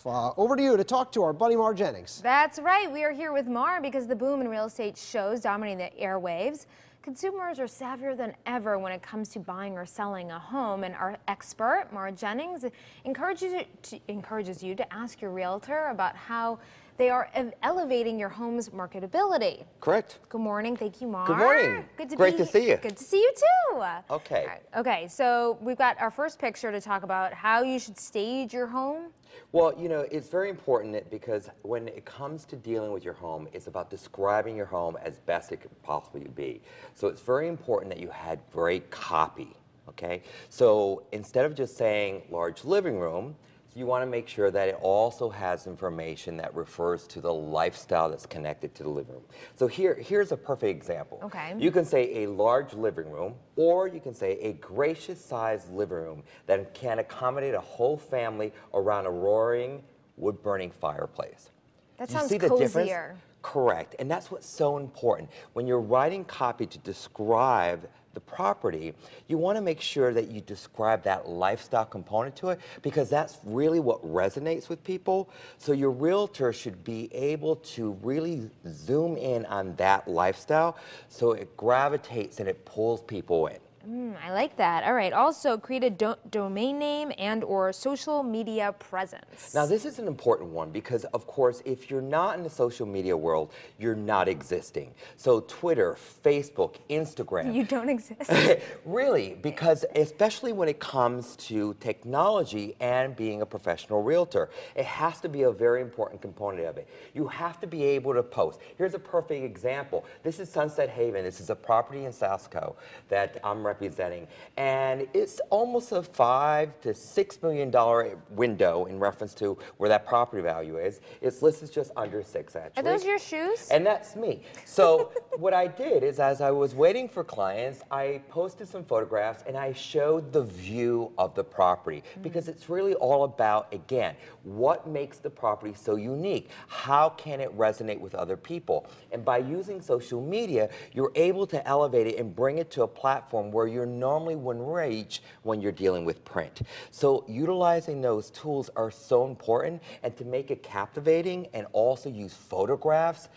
stuff. Over to you to talk to our buddy Mar Jennings. That's right. We are here with Mar because the boom in real estate shows dominating the airwaves. Consumers are savvier than ever when it comes to buying or selling a home, and our expert, Mar Jennings, encourages you to ask your realtor about how they are elevating your home's marketability. Correct. Good morning. Thank you, Mar. Good morning. Great to see you. Good to see you too. Okay. Right. Okay, so we've got our first picture to talk about how you should stage your home. Well, you know, it's very important because when it comes to dealing with your home, it's about describing your home as best it could possibly be. So it's very important that you had great copy, okay? So instead of just saying large living room, you want to make sure that it also has information that refers to the lifestyle that's connected to the living room. So here's a perfect example. Okay. You can say a large living room, or you can say a gracious sized living room that can accommodate a whole family around a roaring wood-burning fireplace. That You sounds see the difference? cozier. Correct, and that's what's so important. When you're writing copy to describe the property, you want to make sure that you describe that lifestyle component to it, because that's really what resonates with people. So your realtor should be able to really zoom in on that lifestyle so it gravitates and it pulls people in. I like that. All right. Also, create a domain name and or social media presence. Now, this is an important one because, of course, if you're not in the social media world, you're not existing. So Twitter, Facebook, Instagram. You don't exist. Really, because especially when it comes to technology and being a professional realtor, it has to be a very important component of it. You have to be able to post. Here's a perfect example. This is Sunset Haven. This is a property in Southco that I'm representing, and it's almost a $5 to $6 million window in reference to where that property value is. Its list is just under 6, actually. Are those your shoes? And that's me. So what I did is, as I was waiting for clients, I posted some photographs and I showed the view of the property, because it's really all about, again, what makes the property so unique? How can it resonate with other people? And by using social media, you're able to elevate it and bring it to a platform where you normally wouldn't reach when you're dealing with print. So utilizing those tools are so important, and to make it captivating and also use photographs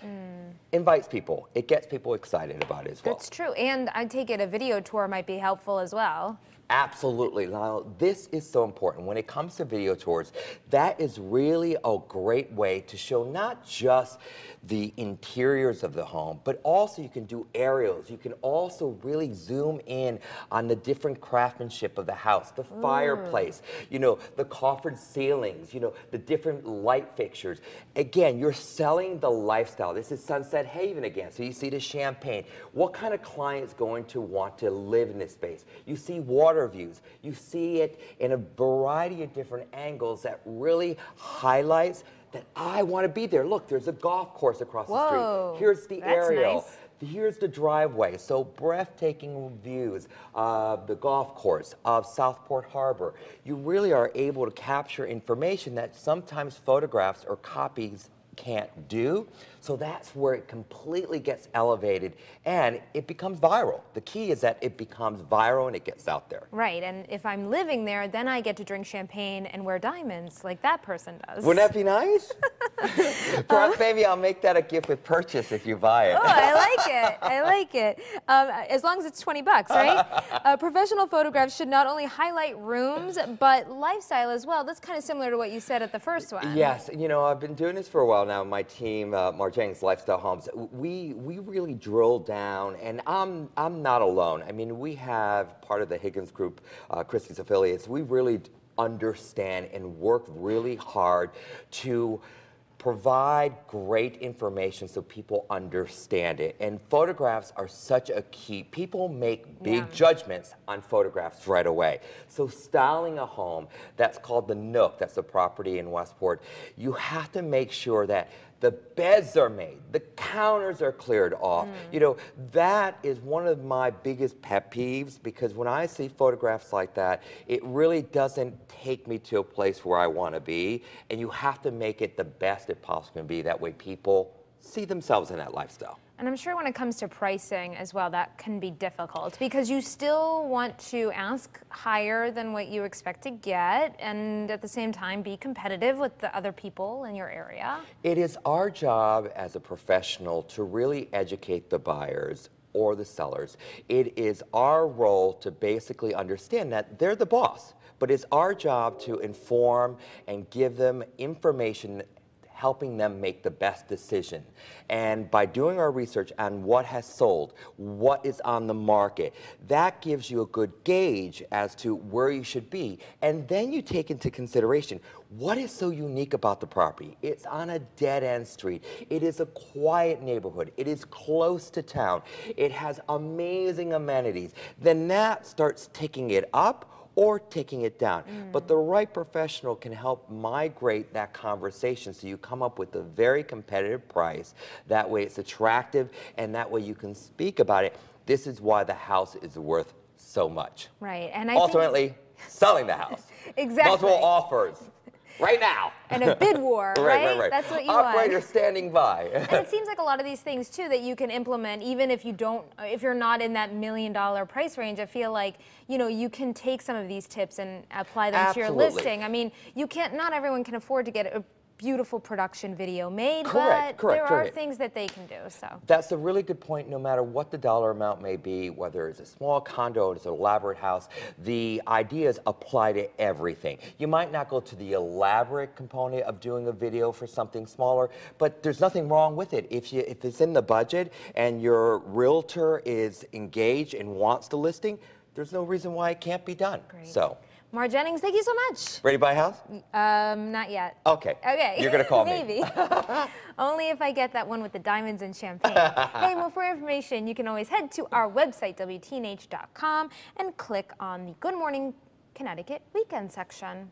invites people. It gets people excited about it as well. That's true. And I take it a video tour might be helpful as well. Absolutely. Now, this is so important. When it comes to video tours, that is really a great way to show not just the interiors of the home, but also you can do aerials. You can also really zoom in on the different craftsmanship of the house, the fireplace, you know, the coffered ceilings, you know, the different light fixtures. Again, you're selling the lifestyle. This is Sunset Haven again. So you see the champagne. What kind of client is going to want to live in this space? You see water views. You see it in a variety of different angles that really highlights that I want to be there. Look, there's a golf course across the street. Here's the aerial. Nice. Here's the driveway. So breathtaking views of the golf course, of Southport Harbor. You really are able to capture information that sometimes photographs or copies can't do. So that's where it completely gets elevated and it becomes viral. The key is that it becomes viral and it gets out there. Right, and if I'm living there, then I get to drink champagne and wear diamonds like that person does. Wouldn't that be nice? Perhaps maybe I'll make that a gift with purchase if you buy it. Oh, I like it. I like it. As long as it's 20 bucks, right? Professional photographs should not only highlight rooms, but lifestyle as well. That's kind of similar to what you said at the first one. Yes, you know, I've been doing this for a while now. My team, Mar Jennings Lifestyle Homes, we really drill down, and I'm not alone. I mean, we have part of the Higgins Group, Christie's affiliates. We really understand and work really hard to provide great information so people understand it. And photographs are such a key. People make big judgments on photographs right away. So styling a home, that's called the Nook, that's a property in Westport, you have to make sure that the beds are made, the counters are cleared off. You know, that is one of my biggest pet peeves, because when I see photographs like that, it really doesn't take me to a place where I want to be, and you have to make it the best it possibly can be. That way people see themselves in that lifestyle. And I'm sure when it comes to pricing as well, that can be difficult because you still want to ask higher than what you expect to get and at the same time be competitive with the other people in your area. It is our job as a professional to really educate the buyers or the sellers. It is our role to basically understand that they're the boss, but it's our job to inform and give them information helping them make the best decision. And by doing our research on what has sold, what is on the market, that gives you a good gauge as to where you should be. And then you take into consideration, what is so unique about the property? It's on a dead-end street. It is a quiet neighborhood. It is close to town. It has amazing amenities. Then that starts taking it up or taking it down. But the right professional can help migrate that conversation so you come up with a very competitive price. That way it's attractive and that way you can speak about it. This is why the house is worth so much. Right, and I ultimately, selling the house. Exactly. Multiple offers. Right now. And a bid war, right? That's what you want. Operator standing by. And it seems like a lot of these things too that you can implement even if you're not in that $1 million price range. I feel like, you know, you can take some of these tips and apply them to your listing. I mean, not everyone can afford to get a beautiful production video made, but there are things that they can do. So that's a really good point. No matter what the dollar amount may be, whether it's a small condo or it's an elaborate house, the ideas apply to everything. You might not go to the elaborate component of doing a video for something smaller, but there's nothing wrong with it. If it's in the budget and your realtor is engaged and wants the listing, there's no reason why it can't be done. Great. So. Mar Jennings, thank you so much. Ready to buy a house? Not yet. Okay. Okay. You're going to call me. Maybe. Only if I get that one with the diamonds and champagne. Hey, well, for information, you can always head to our website, WTNH.com, and click on the Good Morning Connecticut Weekend section.